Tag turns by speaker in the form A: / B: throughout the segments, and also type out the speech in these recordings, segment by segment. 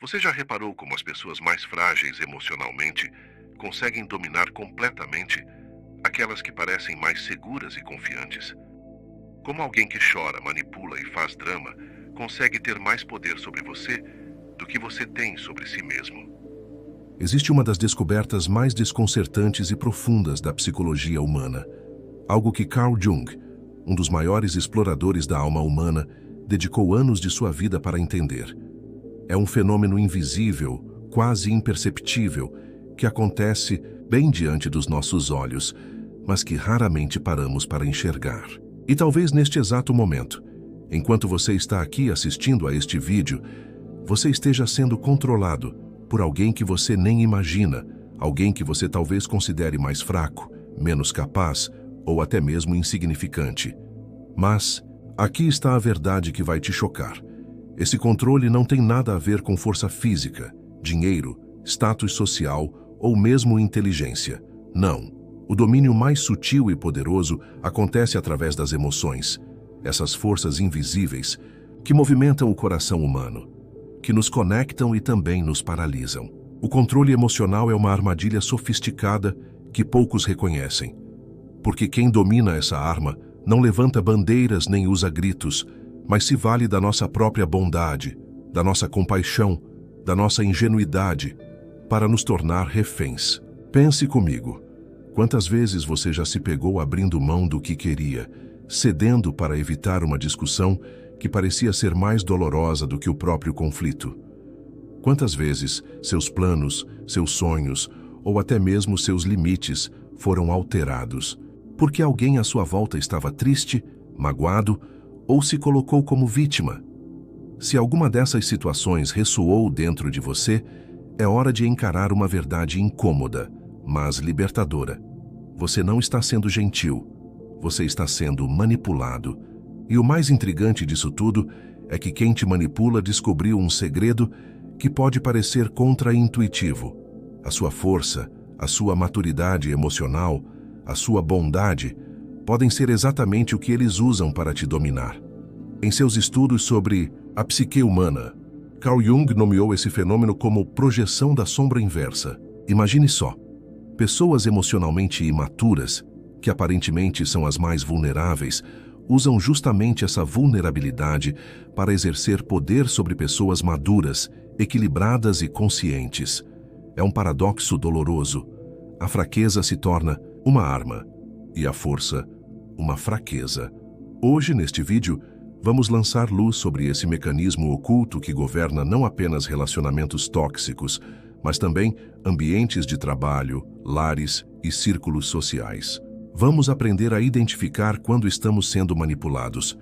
A: Você já reparou como as pessoas mais frágeis emocionalmente conseguem dominar completamente aquelas que parecem mais seguras e confiantes? Como alguém que chora, manipula e faz drama consegue ter mais poder sobre você do que você tem sobre si mesmo?
B: Existe uma das descobertas mais desconcertantes e profundas da psicologia humana, algo que Carl Jung, um dos maiores exploradores da alma humana, dedicou anos de sua vida para entender. É um fenômeno invisível, quase imperceptível, que acontece bem diante dos nossos olhos, mas que raramente paramos para enxergar. E talvez neste exato momento, enquanto você está aqui assistindo a este vídeo, você esteja sendo controlado por alguém que você nem imagina, alguém que você talvez considere mais fraco, menos capaz ou até mesmo insignificante. Mas aqui está a verdade que vai te chocar. Esse controle não tem nada a ver com força física, dinheiro, status social ou mesmo inteligência. Não. O domínio mais sutil e poderoso acontece através das emoções, essas forças invisíveis que movimentam o coração humano, que nos conectam e também nos paralisam. O controle emocional é uma armadilha sofisticada que poucos reconhecem, porque quem domina essa arma não levanta bandeiras nem usa gritos, mas se vale da nossa própria bondade, da nossa compaixão, da nossa ingenuidade, para nos tornar reféns. Pense comigo. Quantas vezes você já se pegou abrindo mão do que queria, cedendo para evitar uma discussão que parecia ser mais dolorosa do que o próprio conflito? Quantas vezes seus planos, seus sonhos ou até mesmo seus limites foram alterados porque alguém à sua volta estava triste, magoado ou se colocou como vítima? Se alguma dessas situações ressoou dentro de você, é hora de encarar uma verdade incômoda, mas libertadora. Você não está sendo gentil, você está sendo manipulado. E o mais intrigante disso tudo é que quem te manipula descobriu um segredo que pode parecer contraintuitivo. A sua força, a sua maturidade emocional, a sua bondade podem ser exatamente o que eles usam para te dominar. Em seus estudos sobre a psique humana, Carl Jung nomeou esse fenômeno como projeção da sombra inversa. Imagine só, pessoas emocionalmente imaturas, que aparentemente são as mais vulneráveis, usam justamente essa vulnerabilidade para exercer poder sobre pessoas maduras, equilibradas e conscientes. É um paradoxo doloroso. A fraqueza se torna uma arma e a força, uma fraqueza. Hoje, neste vídeo, vamos lançar luz sobre esse mecanismo oculto que governa não apenas relacionamentos tóxicos, mas também ambientes de trabalho, lares e círculos sociais. Vamos aprender a identificar quando estamos sendo manipulados,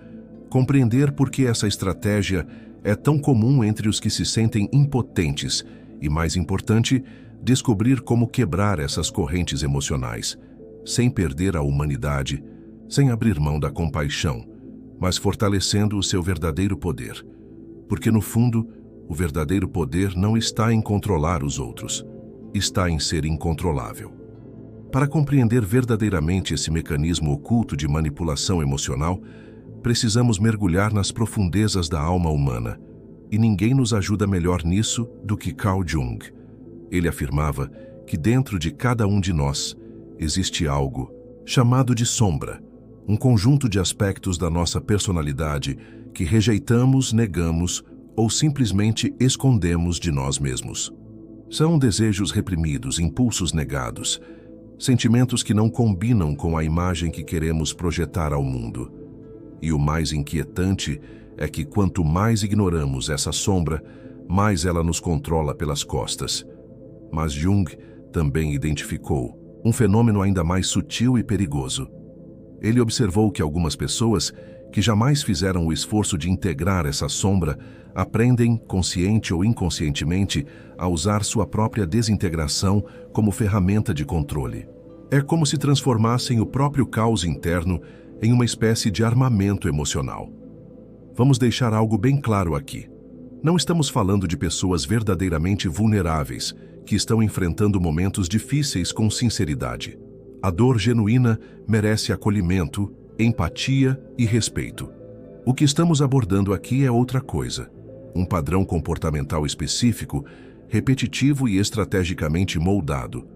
B: compreender por que essa estratégia é tão comum entre os que se sentem impotentes e, mais importante, descobrir como quebrar essas correntes emocionais, sem perder a humanidade, sem abrir mão da compaixão, mas fortalecendo o seu verdadeiro poder. Porque, no fundo, o verdadeiro poder não está em controlar os outros, está em ser incontrolável. Para compreender verdadeiramente esse mecanismo oculto de manipulação emocional, precisamos mergulhar nas profundezas da alma humana, e ninguém nos ajuda melhor nisso do que Carl Jung. Ele afirmava que dentro de cada um de nós existe algo chamado de sombra, um conjunto de aspectos da nossa personalidade que rejeitamos, negamos ou simplesmente escondemos de nós mesmos. São desejos reprimidos, impulsos negados, sentimentos que não combinam com a imagem que queremos projetar ao mundo. E o mais inquietante é que quanto mais ignoramos essa sombra, mais ela nos controla pelas costas. Mas Jung também identificou um fenômeno ainda mais sutil e perigoso. Ele observou que algumas pessoas que jamais fizeram o esforço de integrar essa sombra aprendem, consciente ou inconscientemente, a usar sua própria desintegração como ferramenta de controle. É como se transformassem o próprio caos interno em uma espécie de armamento emocional. Vamos deixar algo bem claro aqui. Não estamos falando de pessoas verdadeiramente vulneráveis, que estão enfrentando momentos difíceis com sinceridade. A dor genuína merece acolhimento, empatia e respeito. O que estamos abordando aqui é outra coisa. um padrão comportamental específico, repetitivo e estrategicamente moldado.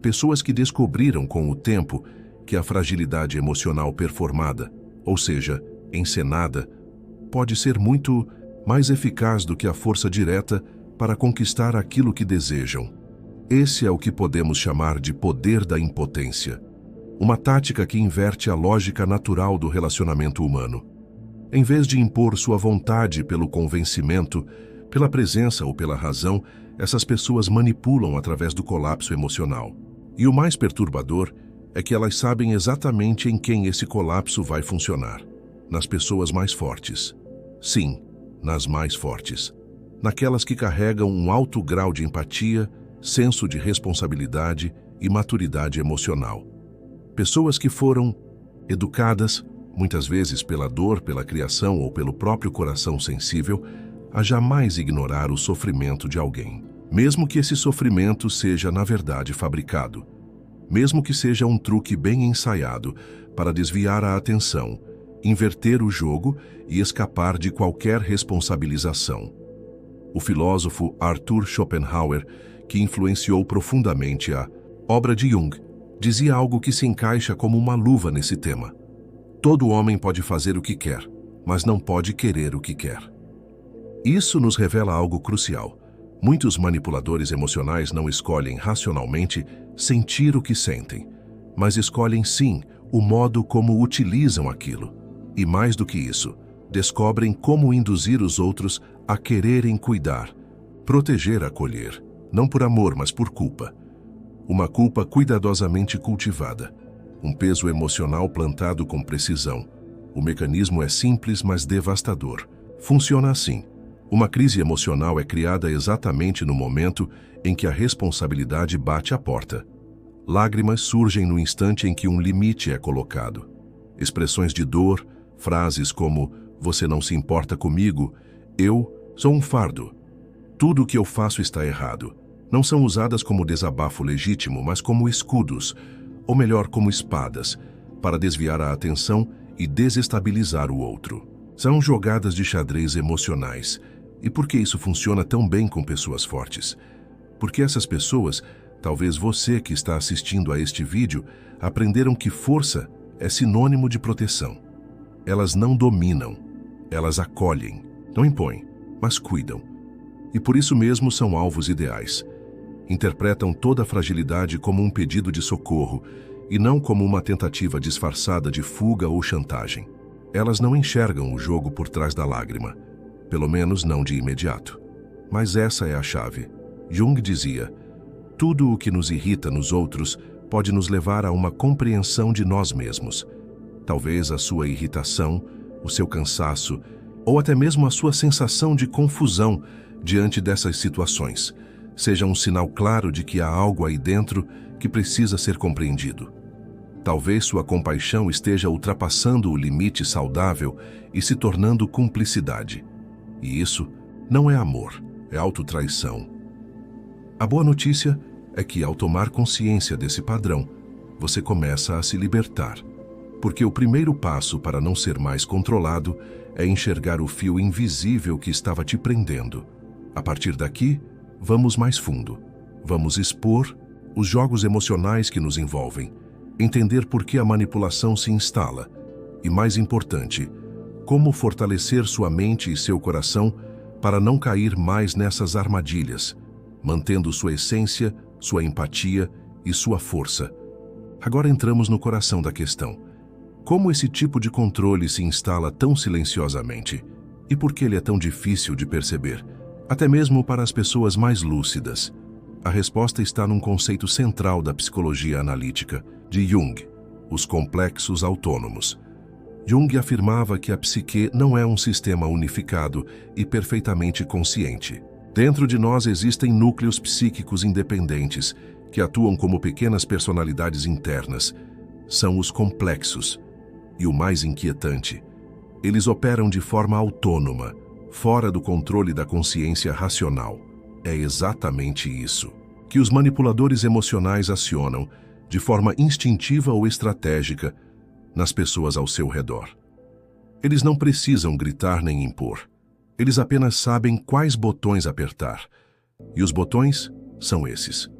B: Pessoas que descobriram com o tempo que a fragilidade emocional performada, ou seja, encenada, pode ser muito mais eficaz do que a força direta para conquistar aquilo que desejam. Esse é o que podemos chamar de poder da impotência, uma tática que inverte a lógica natural do relacionamento humano. Em vez de impor sua vontade pelo convencimento, pela presença ou pela razão, essas pessoas manipulam através do colapso emocional. E o mais perturbador é que elas sabem exatamente em quem esse colapso vai funcionar. Nas pessoas mais fortes. Sim, nas mais fortes. Naquelas que carregam um alto grau de empatia, senso de responsabilidade e maturidade emocional. Pessoas que foram educadas, muitas vezes pela dor, pela criação ou pelo próprio coração sensível, a jamais ignorar o sofrimento de alguém. Mesmo que esse sofrimento seja, na verdade, fabricado. Mesmo que seja um truque bem ensaiado para desviar a atenção, inverter o jogo e escapar de qualquer responsabilização. O filósofo Arthur Schopenhauer, que influenciou profundamente a obra de Jung, dizia algo que se encaixa como uma luva nesse tema. Todo homem pode fazer o que quer, mas não pode querer o que quer. Isso nos revela algo crucial. Muitos manipuladores emocionais não escolhem racionalmente sentir o que sentem, mas escolhem sim o modo como utilizam aquilo. E mais do que isso, descobrem como induzir os outros a quererem cuidar, proteger, acolher, não por amor, mas por culpa. Uma culpa cuidadosamente cultivada, um peso emocional plantado com precisão. O mecanismo é simples, mas devastador. Funciona assim. Uma crise emocional é criada exatamente no momento em que a responsabilidade bate à porta. Lágrimas surgem no instante em que um limite é colocado. Expressões de dor, frases como "você não se importa comigo", "eu sou um fardo", "tudo o que eu faço está errado", não são usadas como desabafo legítimo, mas como escudos, ou melhor, como espadas, para desviar a atenção e desestabilizar o outro. São jogadas de xadrez emocionais. E por que isso funciona tão bem com pessoas fortes? Porque essas pessoas, talvez você que está assistindo a este vídeo, aprenderam que força é sinônimo de proteção. Elas não dominam, elas acolhem, não impõem, mas cuidam. E por isso mesmo são alvos ideais. Interpretam toda a fragilidade como um pedido de socorro e não como uma tentativa disfarçada de fuga ou chantagem. Elas não enxergam o jogo por trás da lágrima, pelo menos não de imediato. Mas essa é a chave. Jung dizia: tudo o que nos irrita nos outros pode nos levar a uma compreensão de nós mesmos. Talvez a sua irritação, o seu cansaço, ou até mesmo a sua sensação de confusão diante dessas situações seja um sinal claro de que há algo aí dentro que precisa ser compreendido. Talvez sua compaixão esteja ultrapassando o limite saudável e se tornando cumplicidade. E isso não é amor, é autotraição. A boa notícia é que, ao tomar consciência desse padrão, você começa a se libertar. Porque o primeiro passo para não ser mais controlado é enxergar o fio invisível que estava te prendendo. A partir daqui, vamos mais fundo. Vamos expor os jogos emocionais que nos envolvem, entender por que a manipulação se instala e, mais importante, como fortalecer sua mente e seu coração para não cair mais nessas armadilhas, mantendo sua essência, sua empatia e sua força. Agora entramos no coração da questão. Como esse tipo de controle se instala tão silenciosamente? E por que ele é tão difícil de perceber? Até mesmo para as pessoas mais lúcidas. A resposta está num conceito central da psicologia analítica, de Jung, os complexos autônomos. Jung afirmava que a psique não é um sistema unificado e perfeitamente consciente. Dentro de nós existem núcleos psíquicos independentes que atuam como pequenas personalidades internas. São os complexos. E o mais inquietante, eles operam de forma autônoma, fora do controle da consciência racional. É exatamente isso que os manipuladores emocionais acionam, de forma instintiva ou estratégica, nas pessoas ao seu redor. Eles não precisam gritar nem impor. Eles apenas sabem quais botões apertar. E os botões são esses.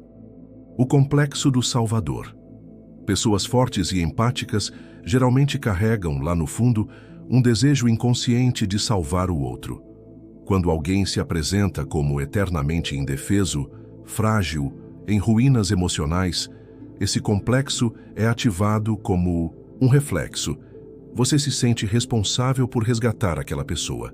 B: O complexo do Salvador. Pessoas fortes e empáticas geralmente carregam, lá no fundo, um desejo inconsciente de salvar o outro. Quando alguém se apresenta como eternamente indefeso, frágil, em ruínas emocionais, esse complexo é ativado como um reflexo. Você se sente responsável por resgatar aquela pessoa,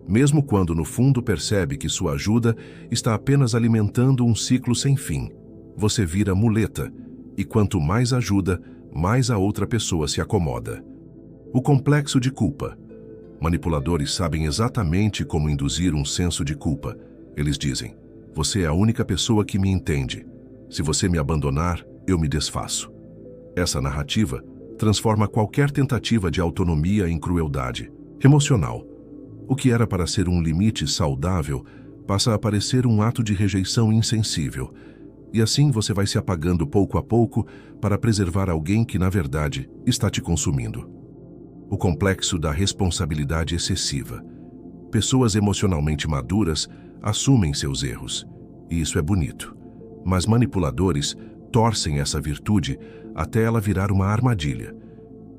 B: mesmo quando no fundo percebe que sua ajuda está apenas alimentando um ciclo sem fim. Você vira muleta, e quanto mais ajuda, mais a outra pessoa se acomoda. O complexo de culpa. Manipuladores sabem exatamente como induzir um senso de culpa. Eles dizem: você é a única pessoa que me entende. Se você me abandonar, eu me desfaço. Essa narrativa transforma qualquer tentativa de autonomia em crueldade emocional. O que era para ser um limite saudável passa a parecer um ato de rejeição insensível. E assim você vai se apagando pouco a pouco para preservar alguém que, na verdade, está te consumindo. O complexo da responsabilidade excessiva. Pessoas emocionalmente maduras assumem seus erros, e isso é bonito. Mas manipuladores torcem essa virtude até ela virar uma armadilha.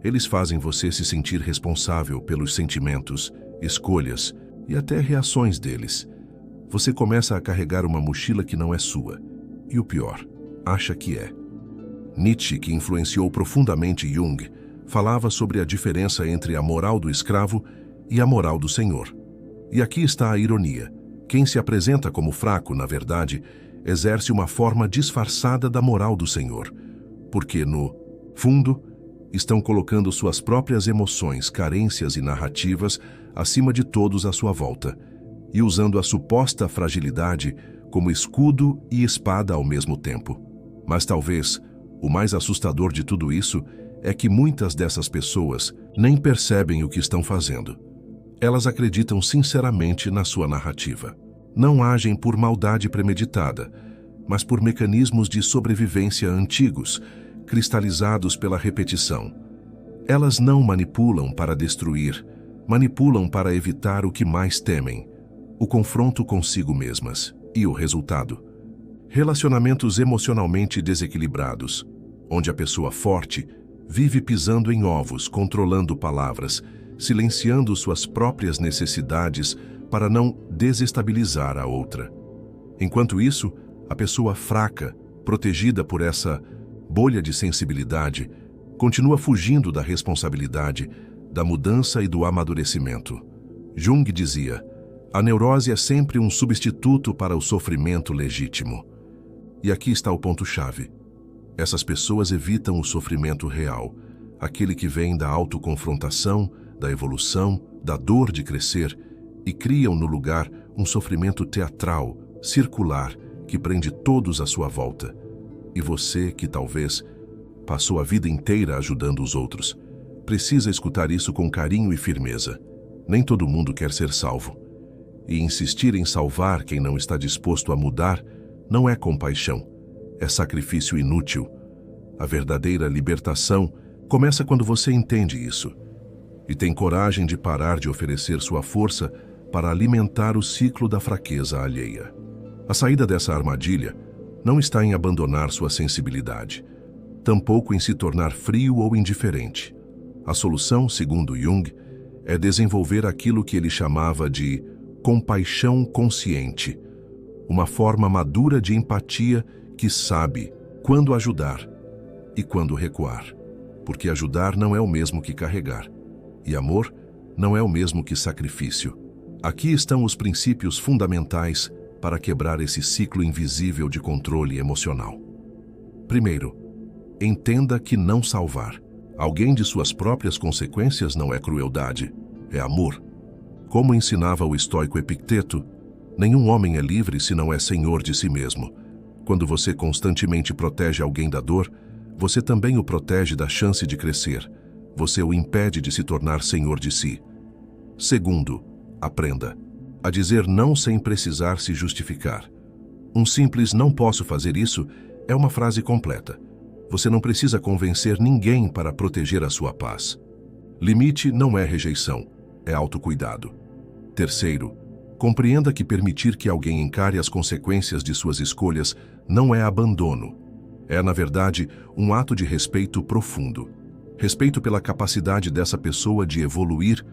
B: Eles fazem você se sentir responsável pelos sentimentos, escolhas e até reações deles. Você começa a carregar uma mochila que não é sua. E o pior, acha que é. Nietzsche, que influenciou profundamente Jung, falava sobre a diferença entre a moral do escravo e a moral do senhor. E aqui está a ironia. Quem se apresenta como fraco, na verdade, exerce uma forma disfarçada da moral do senhor, porque, no fundo, estão colocando suas próprias emoções, carências e narrativas acima de todos à sua volta, e usando a suposta fragilidade como escudo e espada ao mesmo tempo. Mas talvez o mais assustador de tudo isso é que muitas dessas pessoas nem percebem o que estão fazendo. Elas acreditam sinceramente na sua narrativa. Não agem por maldade premeditada, mas por mecanismos de sobrevivência antigos, cristalizados pela repetição. Elas não manipulam para destruir, manipulam para evitar o que mais temem: o confronto consigo mesmas. E o resultado? Relacionamentos emocionalmente desequilibrados, onde a pessoa forte vive pisando em ovos, controlando palavras, silenciando suas próprias necessidades para não desestabilizar a outra. Enquanto isso, a pessoa fraca, protegida por essa bolha de sensibilidade, continua fugindo da responsabilidade, da mudança e do amadurecimento. Jung dizia: a neurose é sempre um substituto para o sofrimento legítimo. E aqui está o ponto-chave. Essas pessoas evitam o sofrimento real, aquele que vem da autoconfrontação, da evolução, da dor de crescer, e criam no lugar um sofrimento teatral, circular, que prende todos à sua volta. E você, que talvez passou a vida inteira ajudando os outros, precisa escutar isso com carinho e firmeza. Nem todo mundo quer ser salvo. E insistir em salvar quem não está disposto a mudar não é compaixão, é sacrifício inútil. A verdadeira libertação começa quando você entende isso e tem coragem de parar de oferecer sua força para alimentar o ciclo da fraqueza alheia. A saída dessa armadilha não está em abandonar sua sensibilidade, tampouco em se tornar frio ou indiferente. A solução, segundo Jung, é desenvolver aquilo que ele chamava de compaixão consciente, uma forma madura de empatia que sabe quando ajudar e quando recuar, porque ajudar não é o mesmo que carregar, e amor não é o mesmo que sacrifício. Aqui estão os princípios fundamentais para quebrar esse ciclo invisível de controle emocional. Primeiro, entenda que não salvar alguém de suas próprias consequências não é crueldade, é amor. Como ensinava o estoico Epicteto, nenhum homem é livre se não é senhor de si mesmo. Quando você constantemente protege alguém da dor, você também o protege da chance de crescer. Você o impede de se tornar senhor de si. Segundo, aprenda a dizer não sem precisar se justificar. Um simples "não posso fazer isso" é uma frase completa. Você não precisa convencer ninguém para proteger a sua paz. Limite não é rejeição, é autocuidado. Terceiro, Compreenda que permitir que alguém encare as consequências de suas escolhas não é abandono. É, na verdade, um ato de respeito profundo. Respeito pela capacidade dessa pessoa de evoluir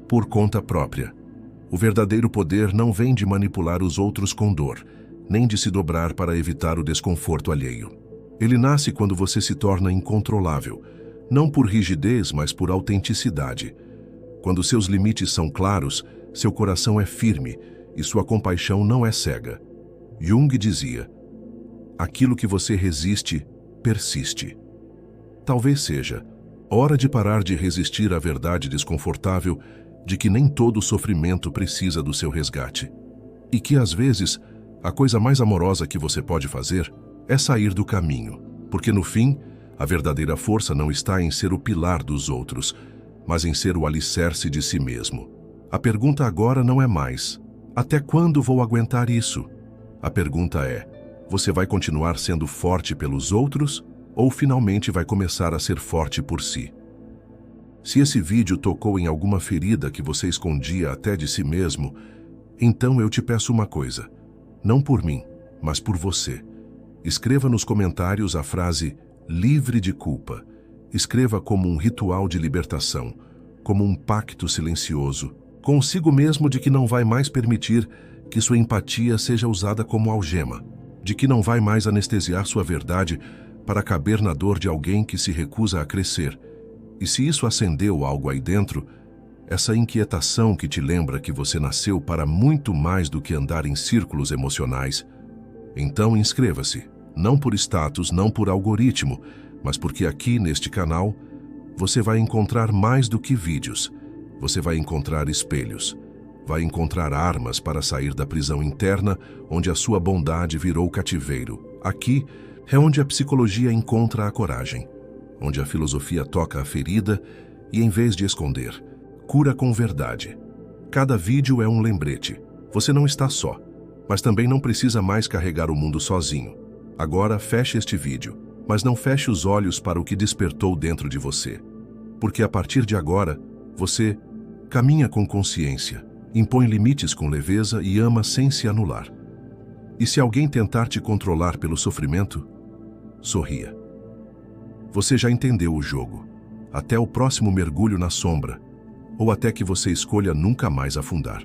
B: por conta própria. O verdadeiro poder não vem de manipular os outros com dor, nem de se dobrar para evitar o desconforto alheio. Ele nasce quando você se torna incontrolável, não por rigidez, mas por autenticidade. Quando seus limites são claros, seu coração é firme e sua compaixão não é cega. Jung dizia: aquilo que você resiste, persiste. Talvez seja hora de parar de resistir à verdade desconfortável de que nem todo sofrimento precisa do seu resgate. E que, às vezes, a coisa mais amorosa que você pode fazer é sair do caminho, porque, no fim, a verdadeira força não está em ser o pilar dos outros, mas em ser o alicerce de si mesmo. A pergunta agora não é mais: até quando vou aguentar isso? A pergunta é: você vai continuar sendo forte pelos outros ou finalmente vai começar a ser forte por si? Se esse vídeo tocou em alguma ferida que você escondia até de si mesmo, então eu te peço uma coisa: não por mim, mas por você. Escreva nos comentários a frase livre de culpa. Escreva como um ritual de libertação, como um pacto silencioso, consigo mesmo, de que não vai mais permitir que sua empatia seja usada como algema, de que não vai mais anestesiar sua verdade para caber na dor de alguém que se recusa a crescer. E se isso acendeu algo aí dentro, essa inquietação que te lembra que você nasceu para muito mais do que andar em círculos emocionais, então inscreva-se, não por status, não por algoritmo, mas porque aqui neste canal você vai encontrar mais do que vídeos. Você vai encontrar espelhos, vai encontrar armas para sair da prisão interna onde a sua bondade virou cativeiro. Aqui é onde a psicologia encontra a coragem, onde a filosofia toca a ferida e, em vez de esconder, cura com verdade. Cada vídeo é um lembrete. Você não está só, mas também não precisa mais carregar o mundo sozinho. Agora feche este vídeo, mas não feche os olhos para o que despertou dentro de você. Porque a partir de agora, você caminha com consciência, impõe limites com leveza e ama sem se anular. E se alguém tentar te controlar pelo sofrimento, sorria. Você já entendeu o jogo. Até o próximo mergulho na sombra, ou até que você escolha nunca mais afundar.